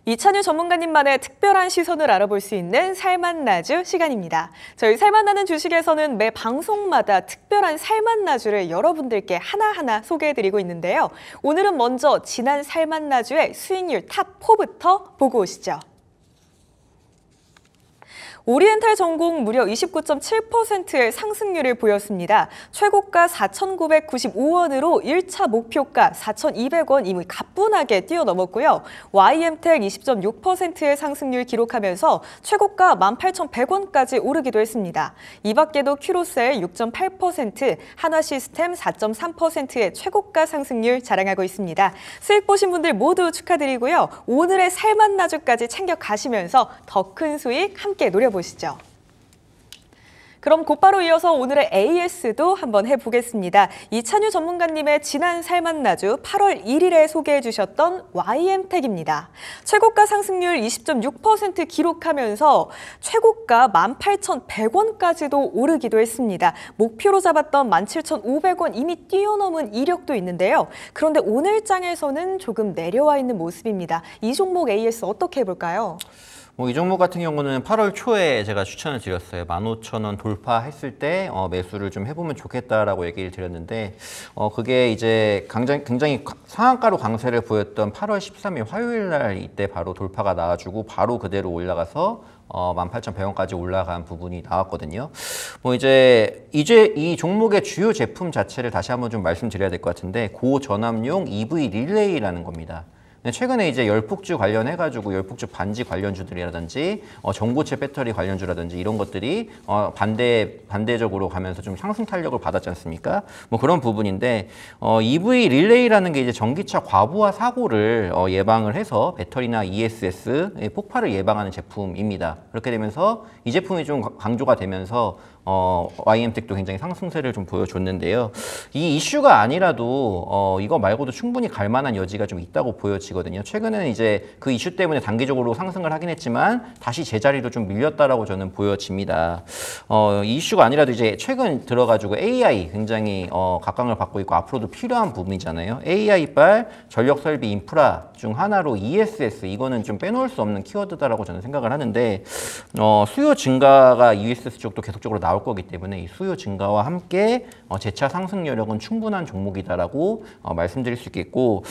이찬유 전문가님만의 특별한 시선을 알아볼 수 있는 살맛나주 시간입니다. 저희 살맛나는 주식에서는 매 방송마다 특별한 살맛나주를 여러분들께 하나하나 소개해드리고 있는데요. 오늘은 먼저 지난 살맛나주의 수익률 탑4부터 보고 오시죠. 오리엔탈 전공 무려 29.7%의 상승률을 보였습니다. 최고가 4,995원으로 1차 목표가 4,200원 이미 가뿐하게 뛰어넘었고요. YM텍 20.6%의 상승률 기록하면서 최고가 18,100원까지 오르기도 했습니다. 이 밖에도 큐로셀 6.8%, 한화시스템 4.3%의 최고가 상승률 자랑하고 있습니다. 수익 보신 분들 모두 축하드리고요. 오늘의 살맛나주까지 챙겨가시면서 더 큰 수익 함께 노려보시죠. 그럼 곧바로 이어서 오늘의 AS도 한번 해보겠습니다. 이찬유 전문가님의 지난 살맛나주 8월 1일에 소개해 주셨던 YM텍입니다. 최고가 상승률 20.6% 기록하면서 최고가 18,100원까지도 오르기도 했습니다. 목표로 잡았던 17,500원 이미 뛰어넘은 이력도 있는데요. 그런데 오늘 장에서는 조금 내려와 있는 모습입니다. 이 종목 AS 어떻게 해볼까요? 이 종목 같은 경우는 8월 초에 제가 추천을 드렸어요. 15,000원 돌파했을 때 매수를 좀 해보면 좋겠다라고 얘기를 드렸는데 그게 이제 굉장히 상한가로 강세를 보였던 8월 13일 화요일 날 이때 바로 돌파가 나와주고 바로 그대로 올라가서 18,100원까지 올라간 부분이 나왔거든요. 이제 이 종목의 주요 제품 자체를 다시 한번 좀 말씀드려야 될 것 같은데 고전압용 EV 릴레이라는 겁니다. 최근에 이제 열폭주 관련해가지고 열폭주 반지 관련주들이라든지 전고체 배터리 관련주라든지 이런 것들이 반대적으로 가면서 좀 상승 탄력을 받았지 않습니까? 그런 부분인데 EV 릴레이라는 게 이제 전기차 과부하 사고를 예방을 해서 배터리나 ESS 폭발을 예방하는 제품입니다. 그렇게 되면서 이 제품이 좀 강조가 되면서 YM텍도 굉장히 상승세를 좀 보여줬는데요. 이 이슈가 아니라도 이거 말고도 충분히 갈 만한 여지가 좀 있다고 보여지거든요. 최근에는 이제 그 이슈 때문에 단기적으로 상승을 하긴 했지만 다시 제자리로 좀 밀렸다라고 저는 보여집니다. 이 이슈가 아니라도 이제 최근 들어가지고 AI 굉장히 각광을 받고 있고 앞으로도 필요한 부분이잖아요. AI발 전력 설비 인프라 중 하나로 ESS 이거는 좀 빼놓을 수 없는 키워드다라고 저는 생각을 하는데 수요 증가가 ESS 쪽도 계속적으로 나올 거기 때문에 이 수요 증가와 함께 재차 상승 여력은 충분한 종목이다라고 말씀드릴 수 있겠고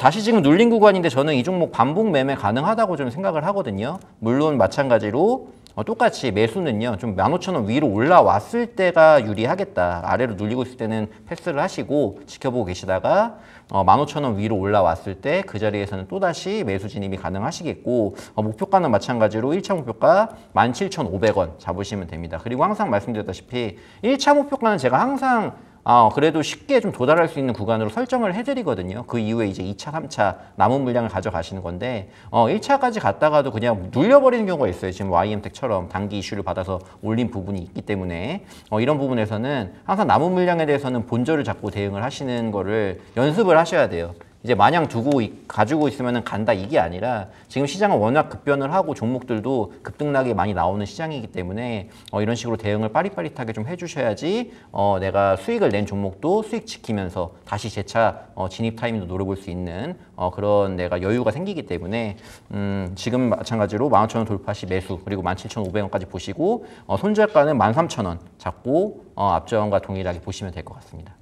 다시 지금 눌린 구간인데 저는 이 종목 반복 매매 가능하다고 좀 생각을 하거든요. 물론 마찬가지로 똑같이 매수는요 좀 15,000원 위로 올라왔을 때가 유리하겠다. 아래로 눌리고 있을 때는 패스를 하시고 지켜보고 계시다가 15,000원 위로 올라왔을 때 그 자리에서는 또다시 매수 진입이 가능하시겠고 목표가는 마찬가지로 1차 목표가 17,500원 잡으시면 됩니다. 그리고 항상 말씀드렸다시피 1차 목표가는 제가 항상 그래도 쉽게 좀 도달할 수 있는 구간으로 설정을 해드리거든요. 그 이후에 이제 2차, 3차 남은 물량을 가져가시는 건데 1차까지 갔다가도 그냥 눌려버리는 경우가 있어요. 지금 YM텍처럼 단기 이슈를 받아서 올린 부분이 있기 때문에 이런 부분에서는 항상 남은 물량에 대해서는 본저를 잡고 대응을 하시는 거를 연습을 하셔야 돼요. 이제 마냥 가지고 있으면 간다 이게 아니라 지금 시장은 워낙 급변을 하고 종목들도 급등락이 많이 나오는 시장이기 때문에 이런 식으로 대응을 빠릿빠릿하게 좀 해주셔야지 내가 수익을 낸 종목도 수익 지키면서 다시 재차 진입 타이밍도 노려볼 수 있는 그런 내가 여유가 생기기 때문에 지금 마찬가지로 15,000원 돌파 시 매수 그리고 17,500원까지 보시고 손절가는 13,000원 잡고 앞전과 동일하게 보시면 될 것 같습니다.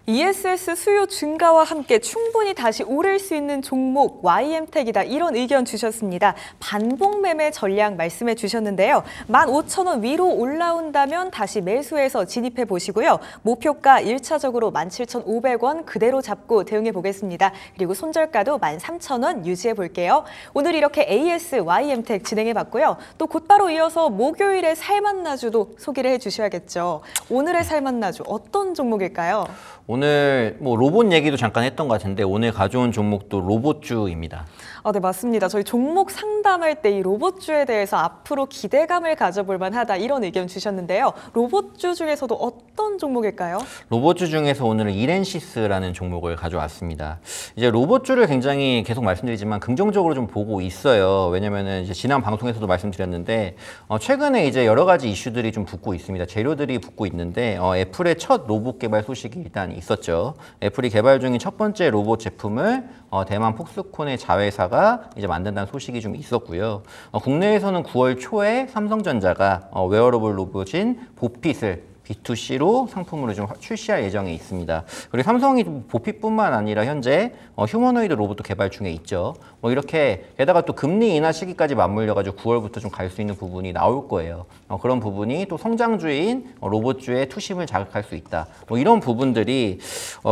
ESS 수요 증가와 함께 충분히 다시 오를 수 있는 종목 YM텍이다 이런 의견 주셨습니다. 반복 매매 전략 말씀해 주셨는데요. 15,000원 위로 올라온다면 다시 매수해서 진입해 보시고요. 목표가 1차적으로 17,500원 그대로 잡고 대응해 보겠습니다. 그리고 손절가도 13,000원 유지해 볼게요. 오늘 이렇게 AS YM텍 진행해 봤고요. 또 곧바로 이어서 목요일에 살맛나주도 소개를 해 주셔야겠죠. 오늘의 살맛나주 어떤 종목일까요? 오늘 로봇 얘기도 잠깐 했던 것 같은데 오늘 가져온 종목도 로봇주입니다. 네, 맞습니다. 저희 종목 상담할 때 이 로봇주에 대해서 앞으로 기대감을 가져볼 만하다 이런 의견 주셨는데요. 로봇주 중에서도 어떤 종목일까요? 로봇주 중에서 오늘은 이렌시스라는 종목을 가져왔습니다. 이제 로봇주를 굉장히 계속 말씀드리지만 긍정적으로 좀 보고 있어요. 왜냐면은 이제 지난 방송에서도 말씀드렸는데 최근에 이제 여러 가지 이슈들이 좀 붙고 있습니다. 재료들이 붙고 있는데 애플의 첫 로봇 개발 소식이 일단 있었죠. 애플이 개발 중인 첫 번째 로봇 제품을 대만 폭스콘의 자회사가 이제 만든다는 소식이 좀 있었고요. 국내에서는 9월 초에 삼성전자가 웨어러블 로봇인 보핏을 B2C로 상품으로 좀 출시할 예정에 있습니다. 그리고 삼성이 보핏뿐만 아니라 현재 휴머노이드 로봇도 개발 중에 있죠. 이렇게 게다가 또 금리 인하 시기까지 맞물려가지고 9월부터 좀 갈 수 있는 부분이 나올 거예요. 그런 부분이 또 성장주인 로봇주의 투심을 자극할 수 있다. 이런 부분들이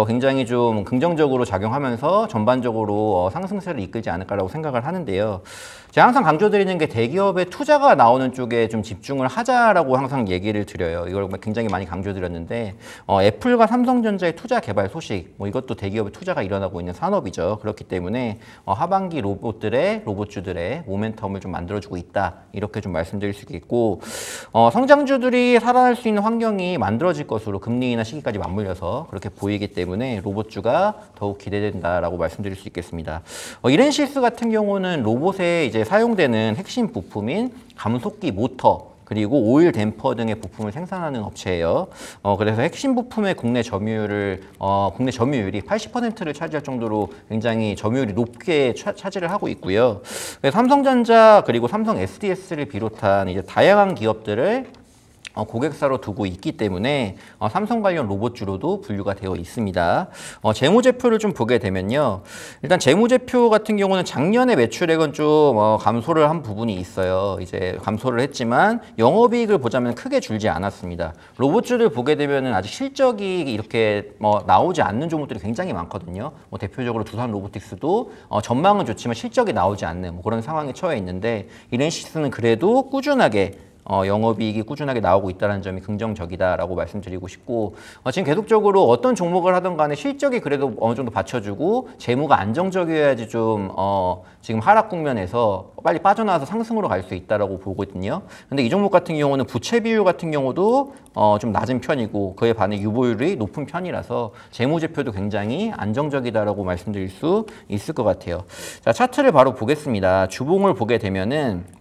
굉장히 좀 긍정적으로 작용하면서 전반적으로 상승세를 이끌지 않을까라고 생각을 하는데요. 제가 항상 강조드리는 게 대기업의 투자가 나오는 쪽에 좀 집중을 하자라고 항상 얘기를 드려요. 이걸 굉장히 많이 강조드렸는데 애플과 삼성전자의 투자 개발 소식, 이것도 대기업의 투자가 일어나고 있는 산업이죠. 그렇기 때문에 하반기 로봇주들의 모멘텀을 좀 만들어주고 있다. 이렇게 좀 말씀드릴 수 있겠고 성장주들이 살아날 수 있는 환경이 만들어질 것으로 금리 인하 시기까지 맞물려서 그렇게 보이기 때문에 로봇주가 더욱 기대된다라고 말씀드릴 수 있겠습니다. 이렌시스 같은 경우는 로봇에 이제 사용되는 핵심 부품인 감속기 모터 그리고 오일 댐퍼 등의 부품을 생산하는 업체예요. 그래서 핵심 부품의 국내 점유율이 80%를 차지할 정도로 굉장히 점유율이 높게 차지를 하고 있고요. 삼성전자 그리고 삼성 SDS를 비롯한 이제 다양한 기업들을 고객사로 두고 있기 때문에 삼성 관련 로봇주로도 분류가 되어 있습니다. 재무제표를 좀 보게 되면요. 일단 재무제표 같은 경우는 작년에 매출액은 좀 감소를 한 부분이 있어요. 이제 감소를 했지만 영업이익을 보자면 크게 줄지 않았습니다. 로봇주를 보게 되면은 아직 실적이 이렇게 나오지 않는 종목들이 굉장히 많거든요. 대표적으로 두산 로보틱스도 전망은 좋지만 실적이 나오지 않는 그런 상황에 처해 있는데 이렌시스는 그래도 꾸준하게 영업이익이 꾸준하게 나오고 있다는 점이 긍정적이다라고 말씀드리고 싶고 지금 계속적으로 어떤 종목을 하든 간에 실적이 그래도 어느 정도 받쳐주고 재무가 안정적이어야지 좀 지금 하락 국면에서 빨리 빠져나와서 상승으로 갈 수 있다라고 보거든요. 근데 이 종목 같은 경우는 부채 비율 같은 경우도 좀 낮은 편이고 그에 반해 유보율이 높은 편이라서 재무제표도 굉장히 안정적이다라고 말씀드릴 수 있을 것 같아요. 자, 차트를 바로 보겠습니다. 주봉을 보게 되면은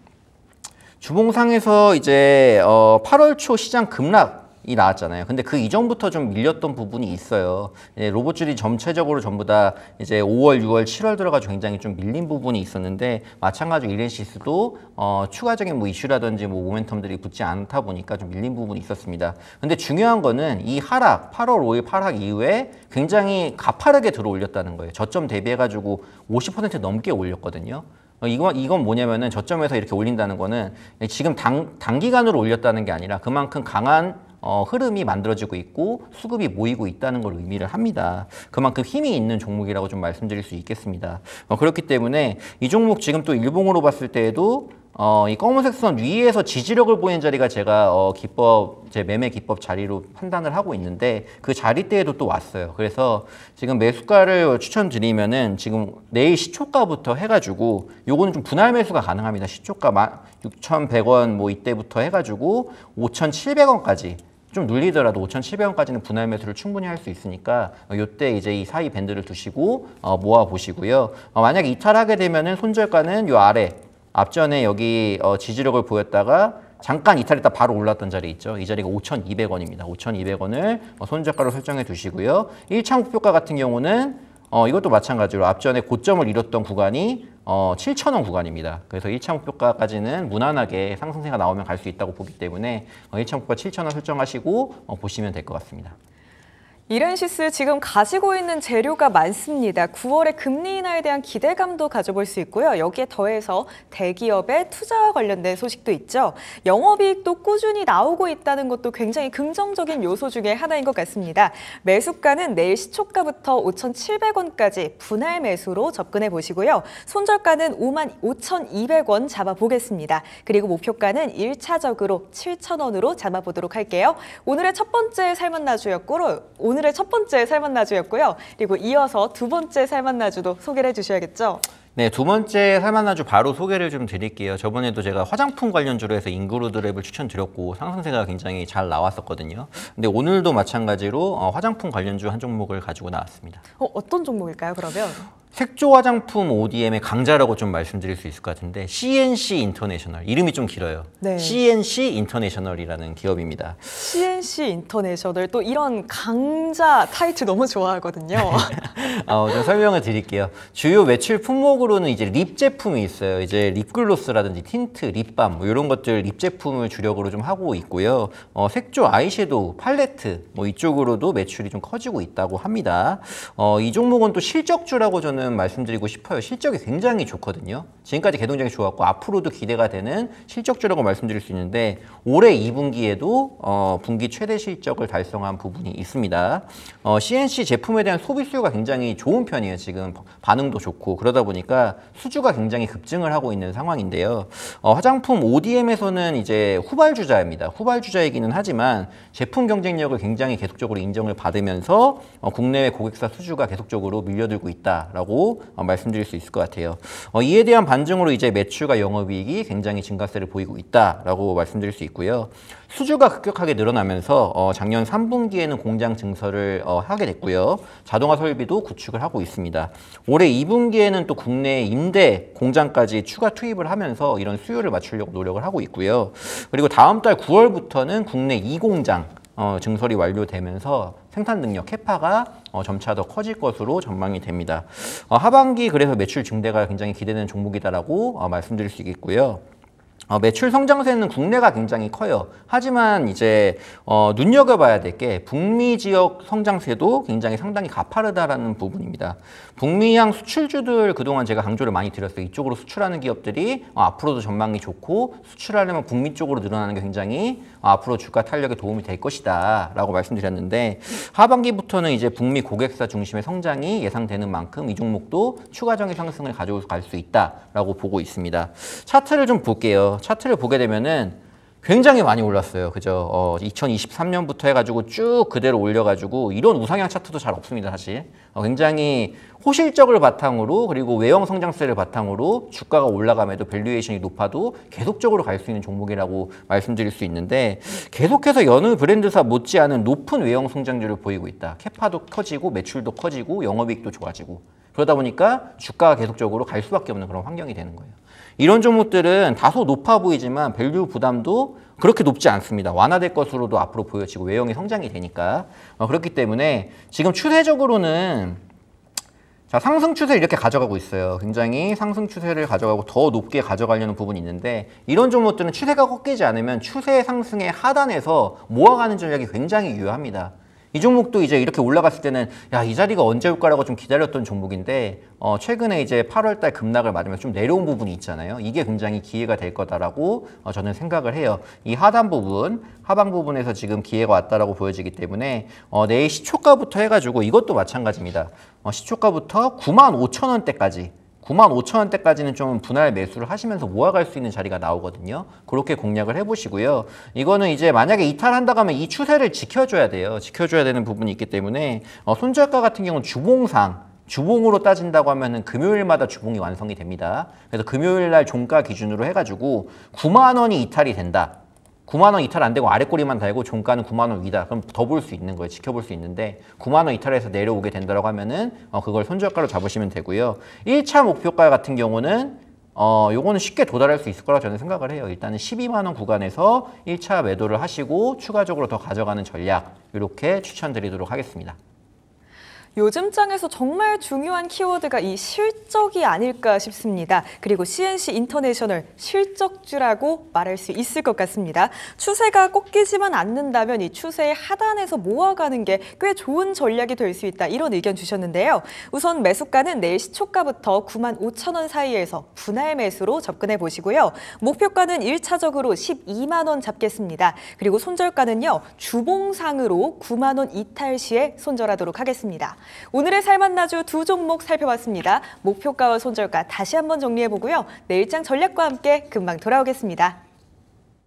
주봉상에서 이제 8월 초 시장 급락이 나왔잖아요. 근데 그 이전부터 좀 밀렸던 부분이 있어요. 로봇줄이 전체적으로 전부 다 이제 5월, 6월, 7월 들어가지고 굉장히 좀 밀린 부분이 있었는데 마찬가지로 이렌시스도 추가적인 이슈라든지 모멘텀들이 붙지 않다 보니까 좀 밀린 부분이 있었습니다. 근데 중요한 거는 이 하락, 8월 5일 하락 이후에 굉장히 가파르게 들어 올렸다는 거예요. 저점 대비해가지고 50% 넘게 올렸거든요. 이건 뭐냐면은 저점에서 이렇게 올린다는 거는 지금 단기간으로 올렸다는 게 아니라 그만큼 강한 흐름이 만들어지고 있고 수급이 모이고 있다는 걸 의미를 합니다. 그만큼 힘이 있는 종목이라고 좀 말씀드릴 수 있겠습니다. 그렇기 때문에 이 종목 지금 또 일봉으로 봤을 때에도 이 검은색 선 위에서 지지력을 보이는 자리가 제가 제 매매 기법 자리로 판단을 하고 있는데 그 자리대에도 또 왔어요. 그래서 지금 매수가를 추천드리면은 지금 내일 시초가부터 해가지고 요거는 좀 분할 매수가 가능합니다. 시초가 6,100원 이때부터 해가지고 5,700원까지 좀 눌리더라도 5,700원까지는 분할 매수를 충분히 할 수 있으니까 이때 이제 이 사이 밴드를 두시고 모아 보시고요. 만약에 이탈하게 되면은 손절가는 요 아래 앞전에 여기 지지력을 보였다가 잠깐 이탈했다 바로 올랐던 자리 있죠. 이 자리가 5,200원입니다. 5,200원을 손절가로 설정해 두시고요. 1차 목표가 같은 경우는 이것도 마찬가지로 앞전에 고점을 이뤘던 구간이 7,000원 구간입니다. 그래서 1차 목표가까지는 무난하게 상승세가 나오면 갈 수 있다고 보기 때문에 1차 목표가 7,000원 설정하시고 보시면 될 것 같습니다. 이렌시스 지금 가지고 있는 재료가 많습니다. 9월에 금리 인하에 대한 기대감도 가져볼 수 있고요. 여기에 더해서 대기업의 투자와 관련된 소식도 있죠. 영업이익도 꾸준히 나오고 있다는 것도 굉장히 긍정적인 요소 중에 하나인 것 같습니다. 매수가는 내일 시초가부터 5,700원까지 분할 매수로 접근해 보시고요. 손절가는 55,200원 잡아보겠습니다. 그리고 목표가는 1차적으로 7,000원으로 잡아보도록 할게요. 오늘의 첫 번째 살만나주였고요. 그리고 이어서 두 번째 살만나주도 소개를 해주셔야겠죠? 네, 두 번째 살만나주 바로 소개를 좀 드릴게요. 저번에도 제가 화장품 관련주로 해서 인그루드랩을 추천드렸고 상승세가 굉장히 잘 나왔었거든요. 근데 오늘도 마찬가지로 화장품 관련주 한 종목을 가지고 나왔습니다. 어떤 종목일까요, 그러면? 색조 화장품 ODM의 강자라고 좀 말씀드릴 수 있을 것 같은데 CNC 인터내셔널 이름이 좀 길어요. 네. CNC 인터내셔널이라는 기업입니다. CNC 인터내셔널 또 이런 강자 타이틀 너무 좋아하거든요. 좀 설명을 드릴게요. 주요 매출 품목으로는 이제 립 제품이 있어요. 이제 립글로스라든지 틴트, 립밤 뭐 이런 것들 립 제품을 주력으로 좀 하고 있고요. 색조 아이섀도우, 팔레트 뭐 이쪽으로도 매출이 좀 커지고 있다고 합니다. 이 종목은 또 실적주라고 저는 말씀드리고 싶어요. 실적이 굉장히 좋거든요. 지금까지 개동작이 좋았고 앞으로도 기대가 되는 실적주라고 말씀드릴 수 있는데 올해 2분기에도 분기 최대 실적을 달성한 부분이 있습니다. CNC 제품에 대한 소비 수요가 굉장히 좋은 편이에요. 지금 반응도 좋고 그러다 보니까 수주가 굉장히 급증을 하고 있는 상황인데요. 화장품 ODM에서는 이제 후발주자입니다. 후발주자이기는 하지만 제품 경쟁력을 굉장히 계속적으로 인정을 받으면서 국내외 고객사 수주가 계속적으로 밀려들고 있다라고 말씀드릴 수 있을 것 같아요. 이에 대한 반증으로 이제 매출과 영업이익이 굉장히 증가세를 보이고 있다라고 말씀드릴 수 있고요. 수주가 급격하게 늘어나면서 작년 3분기에는 공장 증설을 하게 됐고요. 자동화 설비도 구축을 하고 있습니다. 올해 2분기에는 또 국내 임대 공장까지 추가 투입을 하면서 이런 수요를 맞추려고 노력을 하고 있고요. 그리고 다음 달 9월부터는 국내 2공장 증설이 완료되면서 생산 능력 캐파가 점차 더 커질 것으로 전망이 됩니다. 하반기 그래서 매출 증대가 굉장히 기대되는 종목이다라고 말씀드릴 수 있겠고요. 매출 성장세는 국내가 굉장히 커요. 하지만 이제 눈여겨봐야 될 게 북미 지역 성장세도 굉장히 상당히 가파르다라는 부분입니다. 북미향 수출주들 그동안 제가 강조를 많이 드렸어요. 이쪽으로 수출하는 기업들이 앞으로도 전망이 좋고 수출하려면 북미 쪽으로 늘어나는 게 굉장히 앞으로 주가 탄력에 도움이 될 것이다 라고 말씀드렸는데 하반기부터는 이제 북미 고객사 중심의 성장이 예상되는 만큼 이 종목도 추가적인 상승을 가져갈 수 있다라고 보고 있습니다. 차트를 좀 볼게요. 차트를 보게 되면은 굉장히 많이 올랐어요. 그죠? 2023년부터 해가지고 쭉 그대로 올려가지고 이런 우상향 차트도 잘 없습니다, 사실. 굉장히 호실적을 바탕으로 그리고 외형 성장세를 바탕으로 주가가 올라감에도 밸류에이션이 높아도 계속적으로 갈 수 있는 종목이라고 말씀드릴 수 있는데 계속해서 여느 브랜드사 못지않은 높은 외형 성장률을 보이고 있다. 캐파도 커지고 매출도 커지고 영업이익도 좋아지고 그러다 보니까 주가가 계속적으로 갈 수밖에 없는 그런 환경이 되는 거예요. 이런 종목들은 다소 높아 보이지만 밸류 부담도 그렇게 높지 않습니다. 완화될 것으로도 앞으로 보여지고 외형이 성장이 되니까 그렇기 때문에 지금 추세적으로는 자, 상승 추세를 이렇게 가져가고 있어요. 굉장히 상승 추세를 가져가고 더 높게 가져가려는 부분이 있는데 이런 종목들은 추세가 꺾이지 않으면 추세 상승의 하단에서 모아가는 전략이 굉장히 유효합니다. 이 종목도 이제 이렇게 올라갔을 때는 야, 이 자리가 언제 올까라고 좀 기다렸던 종목인데 최근에 이제 8월달 급락을 맞으면서 좀 내려온 부분이 있잖아요. 이게 굉장히 기회가 될 거다라고 저는 생각을 해요. 이 하단 부분, 하방 부분에서 지금 기회가 왔다라고 보여지기 때문에 내일 시초가부터 해가지고 이것도 마찬가지입니다. 시초가부터 95,000원대까지 95,000원대까지는 좀 분할 매수를 하시면서 모아갈 수 있는 자리가 나오거든요. 그렇게 공략을 해보시고요. 이거는 이제 만약에 이탈한다고 하면 이 추세를 지켜줘야 돼요. 지켜줘야 되는 부분이 있기 때문에 손절가 같은 경우는 주봉으로 따진다고 하면은 금요일마다 주봉이 완성이 됩니다. 그래서 금요일 날 종가 기준으로 해가지고 9만 원이 이탈이 된다. 9만 원 이탈 안 되고 아래 꼬리만 달고 종가는 9만 원 위다. 그럼 더 볼 수 있는 거예요. 지켜볼 수 있는데 9만 원 이탈해서 내려오게 된다고 하면은 그걸 손절가로 잡으시면 되고요. 1차 목표가 같은 경우는 요거는 쉽게 도달할 수 있을 거라고 저는 생각을 해요. 일단은 12만 원 구간에서 1차 매도를 하시고 추가적으로 더 가져가는 전략 이렇게 추천드리도록 하겠습니다. 요즘 장에서 정말 중요한 키워드가 이 실적이 아닐까 싶습니다. 그리고 CNC 인터내셔널 실적주라고 말할 수 있을 것 같습니다. 추세가 꺾이지만 않는다면 이 추세의 하단에서 모아가는 게 꽤 좋은 전략이 될 수 있다. 이런 의견 주셨는데요. 우선 매수가는 내일 시초가부터 95,000원 사이에서 분할 매수로 접근해 보시고요. 목표가는 1차적으로 12만 원 잡겠습니다. 그리고 손절가는요. 주봉상으로 9만 원 이탈 시에 손절하도록 하겠습니다. 오늘의 살만나주 두 종목 살펴봤습니다. 목표가와 손절가 다시 한번 정리해보고요. 내일장 전략과 함께 금방 돌아오겠습니다.